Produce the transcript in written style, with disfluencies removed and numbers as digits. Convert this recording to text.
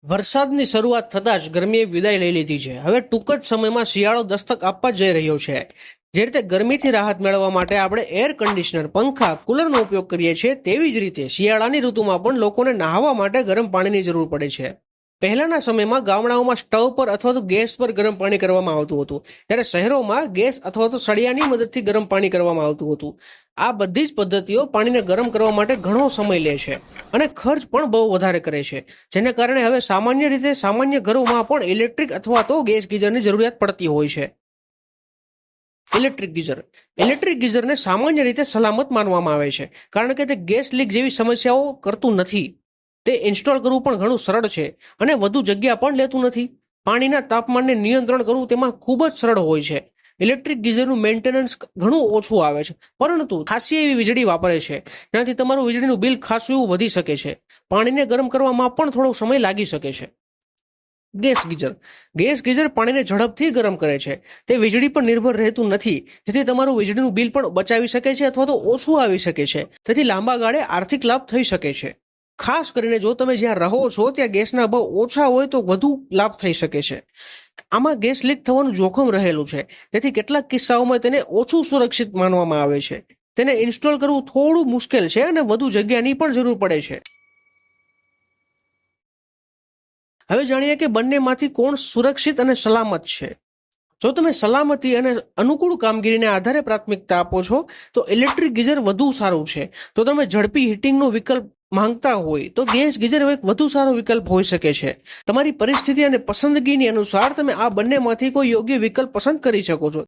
વરસાદની શરૂઆત થતાં જ ગરમીએ વિદાય લઈ લીધી છે. હવે ટૂંક જ સમયમાં શિયાળો દસ્તક આપવા જઈ રહ્યો છે. જે રીતે ગરમીથી રાહત મેળવવા માટે આપણે એર કન્ડિશનર, પંખા, કુલરનો ઉપયોગ કરીએ છીએ, તેવી જ રીતે શિયાળાની ઋતુમાં પણ લોકોને નહાવા માટે ગરમ પાણીની જરૂર પડે છે. પહેલાના સમયમાં ગામડાઓમાં સ્ટવ પર અથવા તો ગેસ પર ગરમ પાણી કરવામાં આવતું હતું, ત્યારે શહેરોમાં ગેસ અથવા તો સળિયાની મદદથી ગરમ પાણી કરવામાં આવતું હતું. આ બધી જ પદ્ધતિઓ પાણીને ગરમ કરવા માટે ઘણો સમય લે છે અને ખર્ચ પણ બહુ વધારે કરે છે, જેને કારણે હવે સામાન્ય રીતે સામાન્ય ઘરોમાં પણ ઇલેક્ટ્રિક અથવા તો ગેસ ગીઝરની જરૂરિયાત પડતી હોય છે. ઇલેક્ટ્રિક ગીઝરને સામાન્ય રીતે સલામત માનવામાં આવે છે, કારણ કે તે ગેસ લીક જેવી સમસ્યાઓ કરતું નથી. તે ઇન્સ્ટોલ કરવું પણ ઘણું સરળ છે અને વધુ જગ્યા પણ લેતું નથી. પાણીના તાપમાનને નિયંત્રણ કરવું તેમાં ખૂબ જ સરળ હોય છે. ઇલેક્ટ્રિક ગીઝરનું મેન્ટેનન્સ ઘણું ઓછું આવે છે, પરંતુ ખાસી એવી વીજળી વાપરે છે, જેનાથી તમારું વીજળીનું બિલ ખાસું એવું વધી શકે છે. પાણીને ગરમ કરવામાં પણ થોડો સમય લાગી શકે છે. ગેસ ગીઝર પાણીને ઝડપથી ગરમ કરે છે. તે વીજળી પર નિર્ભર રહેતું નથી, જેથી તમારું વીજળીનું બિલ પણ બચાવી શકે છે અથવા તો ઓછું આવી શકે છે. તેથી લાંબા ગાળે આર્થિક લાભ થઈ શકે છે. ખાસ કરીને જો તમે જ્યાં રહો છો ત્યાં ગેસના ભાવ ઓછા હોય તો વધુ લાભ થઈ શકે છે. આમાં ગેસ લીક થવાનું જોખમ રહેલું છે, તેથી કેટલાક કિસ્સાઓમાં તેને ઓછું સુરક્ષિત માનવામાં આવે છે. તેને ઇન્સ્ટોલ કરવું થોડું મુશ્કેલ છે અને વધુ જગ્યાની પણ જરૂર પડે છે. હવે જાણીએ કે બંનેમાંથી કોણ સુરક્ષિત અને સલામત છે. જો તમે સલામતી અને અનુકૂળ કામગીરીને આધારે પ્રાથમિકતા આપો છો તો ઇલેક્ટ્રિક ગીઝર વધુ સારું છે. જો તમે ઝડપી હીટિંગનો વિકલ્પ માંગતા હોય તો ગેસ ગીઝર એક વધુ સારો વિકલ્પ હોઈ શકે છે. તમારી પરિસ્થિતિ અને પસંદગીની અનુસાર તમે આ બંનેમાંથી કોઈ યોગ્ય વિકલ્પ પસંદ કરી શકો છો.